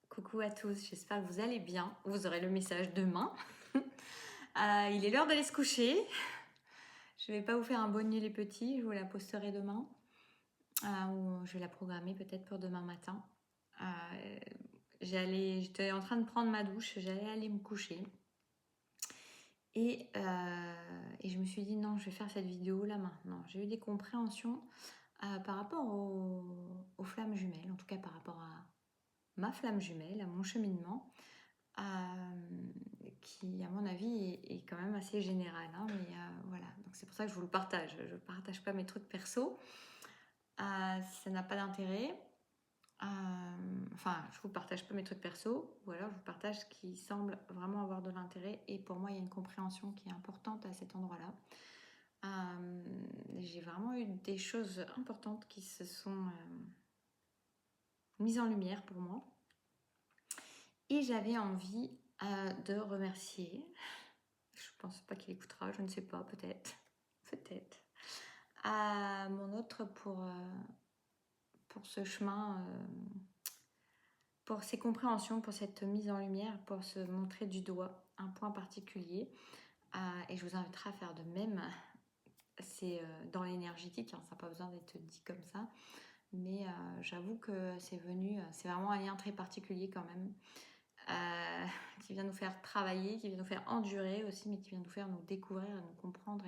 Coucou à tous, j'espère que vous allez bien. Vous aurez le message demain. Il est l'heure d'aller se coucher. Je vais pas vous faire un bonne nuit les petits, je vous la posterai demain. Ou je vais la programmer peut-être pour demain matin. J'étais en train de prendre ma douche, j'allais aller me coucher. Et je me suis dit non, je vais faire cette vidéo là maintenant. J'ai eu des compréhensions par rapport aux flammes jumelles, en tout cas par rapport à ma flamme jumelle, à mon cheminement. Qui à mon avis est quand même assez général, hein, mais voilà, donc c'est pour ça que je vous le partage. Je ne partage pas mes trucs perso, si ça n'a pas d'intérêt. Enfin, je vous partage pas mes trucs perso, ou alors je vous partage ce qui semble vraiment avoir de l'intérêt, et pour moi il y a une compréhension qui est importante à cet endroit-là. J'ai vraiment eu des choses importantes qui se sont mises en lumière pour moi, et j'avais envie de remercier. Je pense pas qu'il écoutera, je ne sais pas, peut-être. Peut-être. À mon autre pour ce chemin, pour ses compréhensions, pour cette mise en lumière, pour se montrer du doigt un point particulier. Et je vous inviterai à faire de même. C'est dans l'énergétique, hein, ça n'a pas besoin d'être dit comme ça. Mais j'avoue que c'est vraiment un lien très particulier quand même. Qui vient nous faire travailler, qui vient nous faire endurer aussi, mais qui vient nous faire nous découvrir, nous comprendre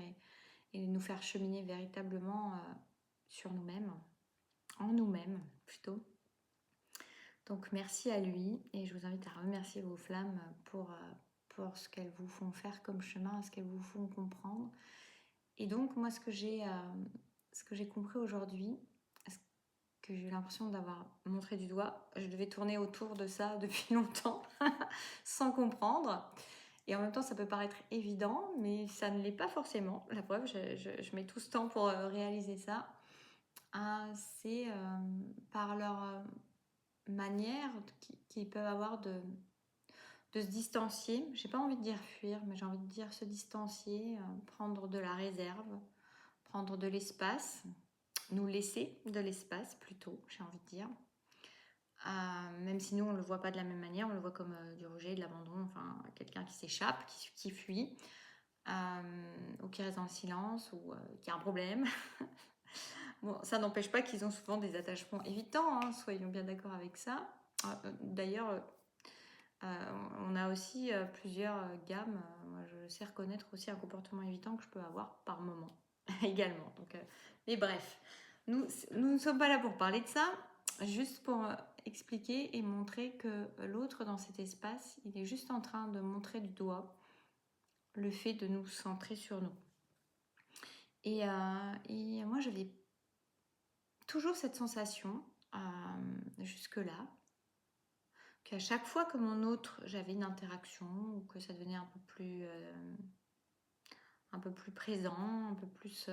et nous faire cheminer véritablement sur nous-mêmes, en nous-mêmes plutôt. Donc merci à lui, et je vous invite à remercier vos flammes pour ce qu'elles vous font faire comme chemin, ce qu'elles vous font comprendre. Et donc moi ce que j'ai compris aujourd'hui, ce que j'ai eu l'impression d'avoir montré du doigt, je devais tourner autour de ça depuis longtemps sans comprendre. Et en même temps, ça peut paraître évident, mais ça ne l'est pas forcément. La preuve, je mets tout ce temps pour réaliser ça. C'est par leur manière qu'ils peuvent avoir de se distancier. J'ai pas envie de dire fuir, mais j'ai envie de dire se distancier, prendre de la réserve, prendre de l'espace, nous laisser de l'espace plutôt, j'ai envie de dire. Même si nous on le voit pas de la même manière, on le voit comme du rejet, de l'abandon, enfin quelqu'un qui s'échappe, qui fuit, ou qui reste dans le silence, ou qui a un problème. Bon, ça n'empêche pas qu'ils ont souvent des attachements évitants, hein, soyons bien d'accord avec ça. D'ailleurs, on a aussi plusieurs gammes. Moi, je sais reconnaître aussi un comportement évitant que je peux avoir par moment également. Donc, mais bref, nous ne sommes pas là pour parler de ça, juste pour expliquer et montrer que l'autre dans cet espace, il est juste en train de montrer du doigt le fait de nous centrer sur nous. Et moi, j'avais toujours cette sensation, jusque-là, qu'à chaque fois que mon autre, j'avais une interaction, ou que ça devenait un peu plus présent, un peu plus...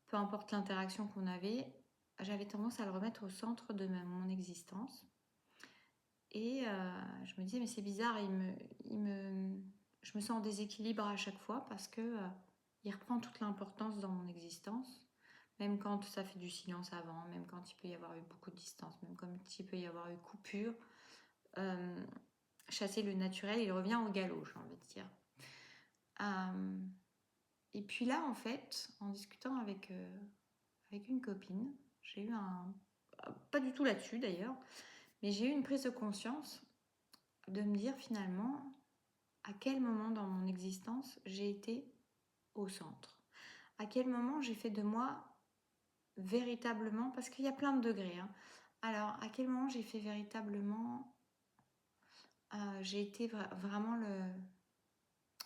peu importe l'interaction qu'on avait, j'avais tendance à le remettre au centre de mon existence. Et je me disais, mais c'est bizarre, je me sens en déséquilibre à chaque fois parce que il reprend toute l'importance dans mon existence, même quand ça fait du silence avant, même quand il peut y avoir eu beaucoup de distance, même quand il peut y avoir eu coupure. Chasser le naturel, il revient au galop, j'ai envie de dire. Et puis là, en fait, en discutant avec une copine, j'ai eu pas du tout là-dessus d'ailleurs, mais j'ai eu une prise de conscience de me dire finalement à quel moment dans mon existence j'ai été au centre. À quel moment j'ai fait de moi véritablement, parce qu'il y a plein de degrés, hein. Alors, à quel moment j'ai fait véritablement, j'ai été vraiment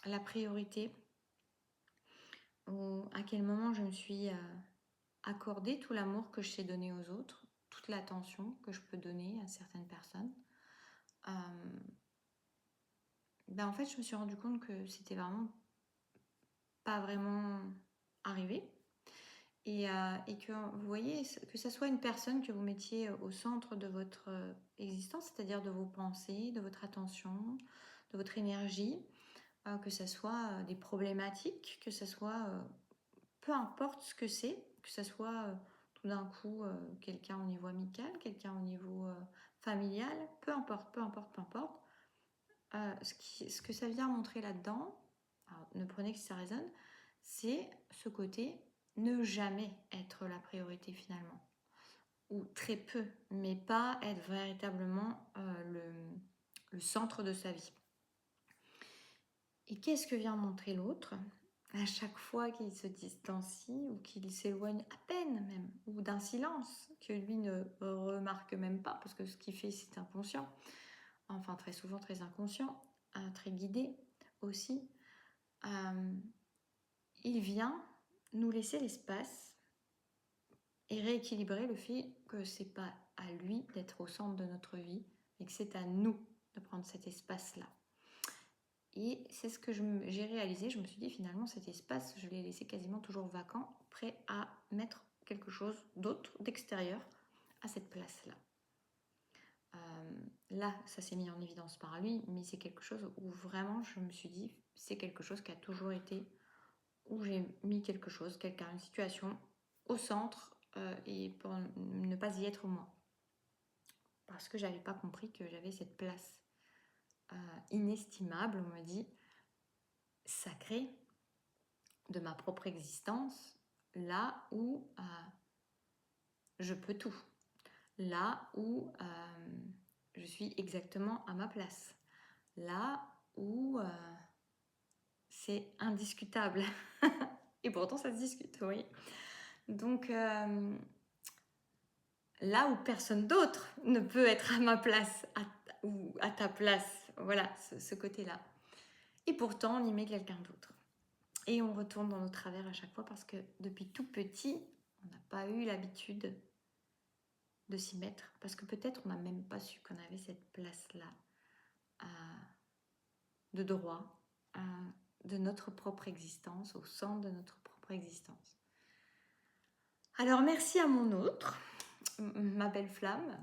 la priorité, ou à quel moment je me suis accordé tout l'amour que je sais donner aux autres, toute l'attention que je peux donner à certaines personnes. En fait, je me suis rendu compte que c'était vraiment pas vraiment arrivé. Et que vous voyez, que ce soit une personne que vous mettiez au centre de votre existence, c'est-à-dire de vos pensées, de votre attention, de votre énergie, que ce soit des problématiques, que ce soit peu importe ce que c'est, que ce soit tout d'un coup quelqu'un au niveau amical, quelqu'un au niveau familial, peu importe, peu importe, peu importe. Ce que ça vient montrer là-dedans, alors ne prenez que si ça résonne, c'est ce côté ne jamais être la priorité finalement. Ou très peu, mais pas être véritablement le centre de sa vie. Et qu'est-ce que vient montrer l'autre? À chaque fois qu'il se distancie ou qu'il s'éloigne à peine même, ou d'un silence que lui ne remarque même pas, parce que ce qu'il fait c'est inconscient, enfin très souvent très inconscient, très guidé aussi, il vient nous laisser l'espace et rééquilibrer le fait que c'est pas à lui d'être au centre de notre vie, mais que c'est à nous de prendre cet espace-là. Et c'est ce que j'ai réalisé. Je me suis dit finalement cet espace, je l'ai laissé quasiment toujours vacant, prêt à mettre quelque chose d'autre, d'extérieur, à cette place-là. Là, ça s'est mis en évidence par lui, mais c'est quelque chose où vraiment je me suis dit, c'est quelque chose qui a toujours été, où j'ai mis quelque chose, quelqu'un, une situation au centre et pour ne pas y être moi. Parce que j'avais pas compris que j'avais cette place inestimable, on me dit, sacrée, de ma propre existence, là où je peux tout, là où je suis exactement à ma place, là où c'est indiscutable. Et pourtant ça se discute, oui. Donc là où personne d'autre ne peut être à ma place ou à ta place, voilà, ce côté-là. Et pourtant on y met quelqu'un d'autre. Et on retourne dans nos travers à chaque fois parce que depuis tout petit, on n'a pas eu l'habitude de s'y mettre. Parce que peut-être on n'a même pas su qu'on avait cette place-là de droit, de notre propre existence, au centre de notre propre existence. Alors merci à mon autre, ma belle flamme,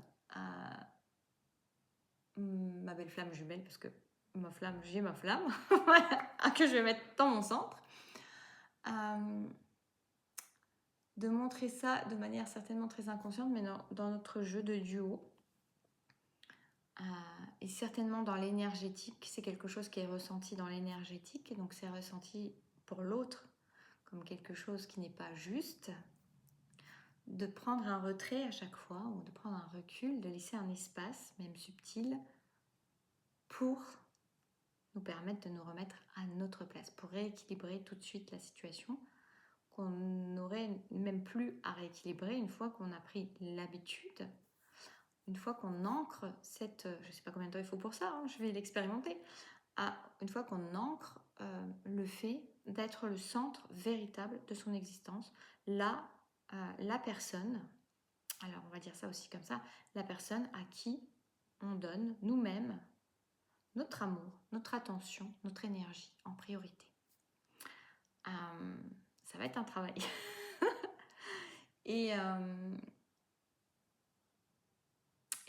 ma belle flamme jumelle, parce que ma flamme, j'ai ma flamme, que je vais mettre dans mon centre. De montrer ça de manière certainement très inconsciente, mais dans notre jeu de duo. Et certainement dans l'énergétique, c'est quelque chose qui est ressenti dans l'énergétique, donc c'est ressenti pour l'autre comme quelque chose qui n'est pas juste, de prendre un retrait à chaque fois, ou de prendre un recul, de laisser un espace, même subtil, pour nous permettre de nous remettre à notre place, pour rééquilibrer tout de suite la situation, qu'on n'aurait même plus à rééquilibrer une fois qu'on a pris l'habitude, une fois qu'on ancre cette... Je ne sais pas combien de temps il faut pour ça, hein, je vais l'expérimenter. Une fois qu'on ancre le fait d'être le centre véritable de son existence, là, la personne, alors on va dire ça aussi comme ça, la personne à qui on donne nous-mêmes notre amour, notre attention, notre énergie en priorité. Ça va être un travail. Et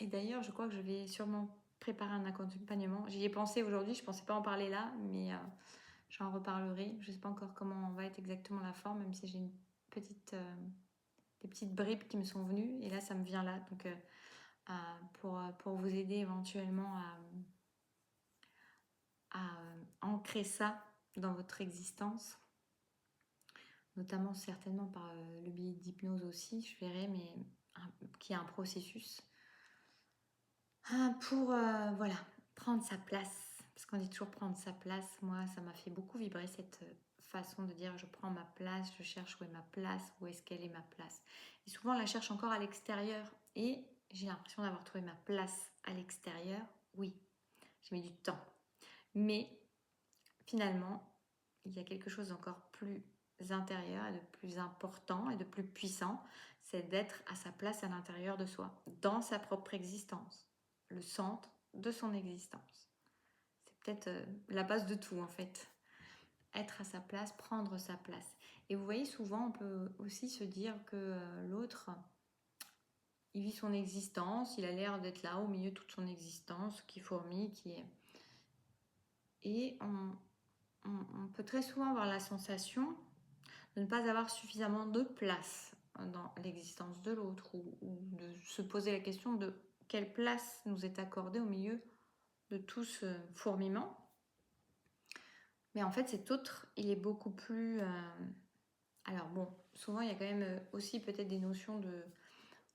d'ailleurs, je crois que je vais sûrement préparer un accompagnement. J'y ai pensé aujourd'hui, je ne pensais pas en parler là, mais j'en reparlerai. Je ne sais pas encore comment va être exactement la forme, même si j'ai des petites bribes qui me sont venues. Et là, ça me vient là. Donc, pour vous aider éventuellement à ancrer ça dans votre existence, notamment certainement par le biais d'hypnose aussi, je verrai, mais qui est un processus pour voilà, prendre sa place. Parce qu'on dit toujours prendre sa place. Moi, ça m'a fait beaucoup vibrer cette façon de dire je prends ma place, je cherche où est ma place, où est-ce qu'elle est ma place. Et souvent, on la cherche encore à l'extérieur. Et j'ai l'impression d'avoir trouvé ma place à l'extérieur. Oui, j'ai mis du temps. Mais finalement, il y a quelque chose d'encore plus intérieur et de plus important et de plus puissant, c'est d'être à sa place à l'intérieur de soi, dans sa propre existence, le centre de son existence. C'est peut-être la base de tout en fait. Être à sa place, prendre sa place. Et vous voyez, souvent on peut aussi se dire que l'autre, il vit son existence, il a l'air d'être là au milieu de toute son existence, qui fourmille, qui est... Et on peut très souvent avoir la sensation de ne pas avoir suffisamment de place dans l'existence de l'autre ou de se poser la question de quelle place nous est accordée au milieu de tout ce fourmillement. Mais en fait, cet autre, il est beaucoup plus... Alors bon, souvent, il y a quand même aussi peut-être des notions de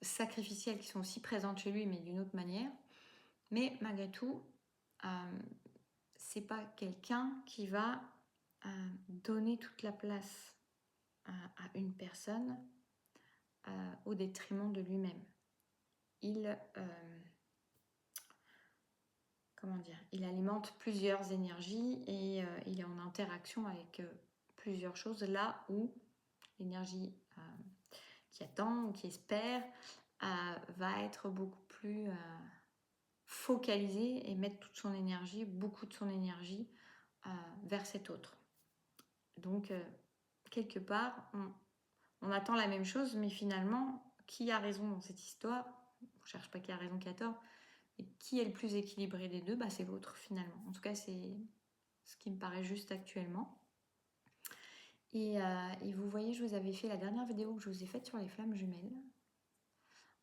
sacrificielles qui sont aussi présentes chez lui, mais d'une autre manière. Mais malgré tout, c'est pas quelqu'un qui va donner toute la place à une personne au détriment de lui-même. Il... comment dire, il alimente plusieurs énergies et il est en interaction avec plusieurs choses là où l'énergie qui attend ou qui espère va être beaucoup plus focalisée et mettre toute son énergie, beaucoup de son énergie vers cet autre. Donc quelque part on attend la même chose, mais finalement qui a raison dans cette histoire? On ne cherche pas qui a raison, qui a tort. Et qui est le plus équilibré des deux? C'est l'autre finalement. En tout cas, c'est ce qui me paraît juste actuellement. Et vous voyez, je vous avais fait la dernière vidéo que je vous ai faite sur les flammes jumelles,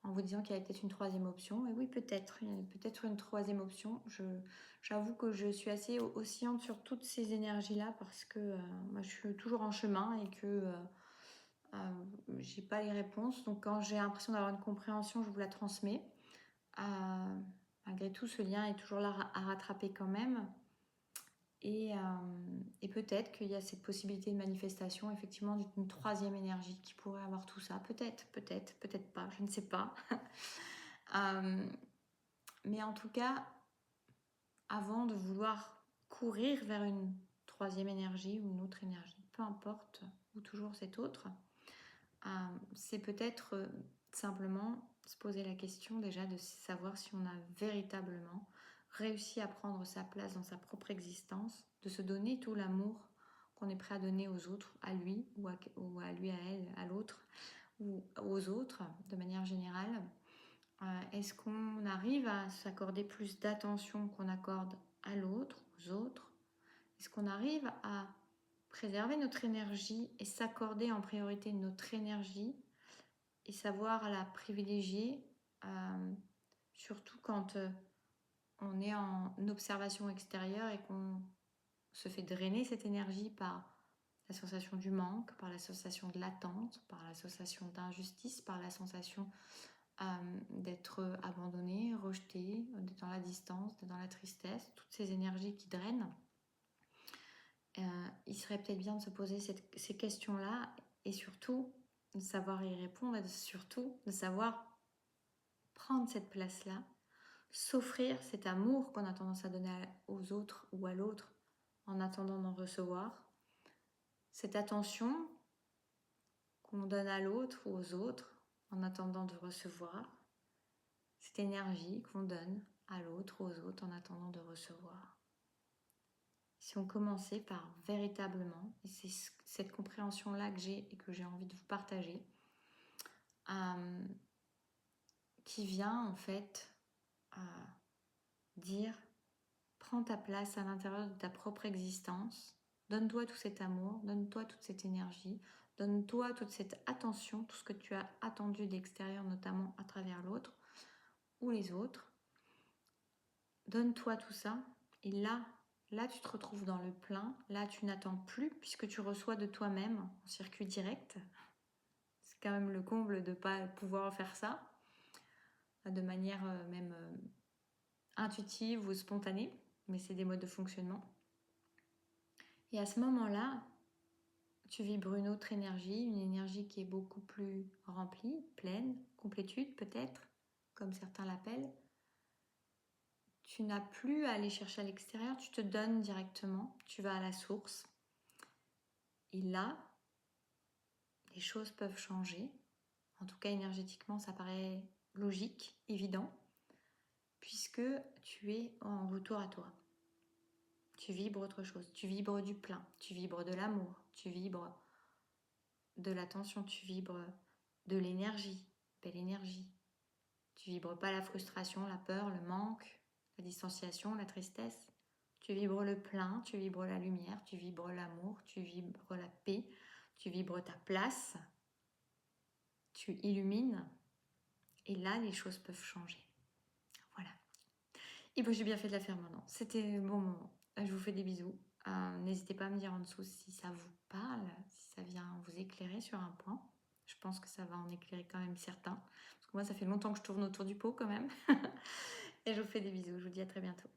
en vous disant qu'il y avait peut-être une troisième option. Et oui, peut-être, il y a peut-être une troisième option. J'avoue que je suis assez oscillante sur toutes ces énergies-là parce que moi, je suis toujours en chemin et que j'ai pas les réponses. Donc quand j'ai l'impression d'avoir une compréhension, je vous la transmets. Malgré tout, ce lien est toujours là à rattraper quand même. Et peut-être qu'il y a cette possibilité de manifestation, effectivement, d'une troisième énergie qui pourrait avoir tout ça. Peut-être pas, je ne sais pas. Mais en tout cas, avant de vouloir courir vers une troisième énergie ou une autre énergie, peu importe, ou toujours cette autre, c'est peut-être simplement se poser la question déjà de savoir si on a véritablement réussi à prendre sa place dans sa propre existence, de se donner tout l'amour qu'on est prêt à donner aux autres, à lui ou à lui, à elle, à l'autre, ou aux autres de manière générale. Est-ce qu'on arrive à s'accorder plus d'attention qu'on accorde à l'autre, aux autres? Est-ce qu'on arrive à préserver notre énergie et s'accorder en priorité notre énergie et savoir la privilégier, surtout quand on est en observation extérieure et qu'on se fait drainer cette énergie par la sensation du manque, par la sensation de l'attente, par la sensation d'injustice, par la sensation d'être abandonné, rejeté, d'être dans la distance, d'être dans la tristesse, toutes ces énergies qui drainent. Il serait peut-être bien de se poser ces questions-là et surtout de savoir y répondre et surtout de savoir prendre cette place-là, s'offrir cet amour qu'on a tendance à donner aux autres ou à l'autre en attendant d'en recevoir, cette attention qu'on donne à l'autre ou aux autres en attendant de recevoir, cette énergie qu'on donne à l'autre ou aux autres en attendant de recevoir. Si on commençait par véritablement, et c'est cette compréhension-là que j'ai et que j'ai envie de vous partager, qui vient en fait dire prends ta place à l'intérieur de ta propre existence, donne-toi tout cet amour, donne-toi toute cette énergie, donne-toi toute cette attention, tout ce que tu as attendu d'extérieur, notamment à travers l'autre ou les autres. Donne-toi tout ça et là tu te retrouves dans le plein, là tu n'attends plus puisque tu reçois de toi-même en circuit direct. C'est quand même le comble de ne pas pouvoir faire ça de manière même intuitive ou spontanée, mais c'est des modes de fonctionnement. Et à ce moment-là, tu vibres une autre énergie, une énergie qui est beaucoup plus remplie, pleine, complétude peut-être, comme certains l'appellent. Tu n'as plus à aller chercher à l'extérieur, tu te donnes directement, tu vas à la source. Et là, les choses peuvent changer. En tout cas, énergétiquement, ça paraît logique, évident, puisque tu es en retour à toi. Tu vibres autre chose, tu vibres du plein, tu vibres de l'amour, tu vibres de l'attention, tu vibres de l'énergie, belle énergie. Tu vibres pas la frustration, la peur, le manque, la distanciation, la tristesse. Tu vibres le plein, tu vibres la lumière, tu vibres l'amour, tu vibres la paix, tu vibres ta place, tu illumines. Et là, les choses peuvent changer. Et bon, j'ai bien fait de la faire maintenant. C'était le bon moment. Je vous fais des bisous. N'hésitez pas à me dire en dessous si ça vous parle, si ça vient vous éclairer sur un point. Je pense que ça va en éclairer quand même certains. Parce que moi, ça fait longtemps que je tourne autour du pot quand même. Et je vous fais des bisous. Je vous dis à très bientôt.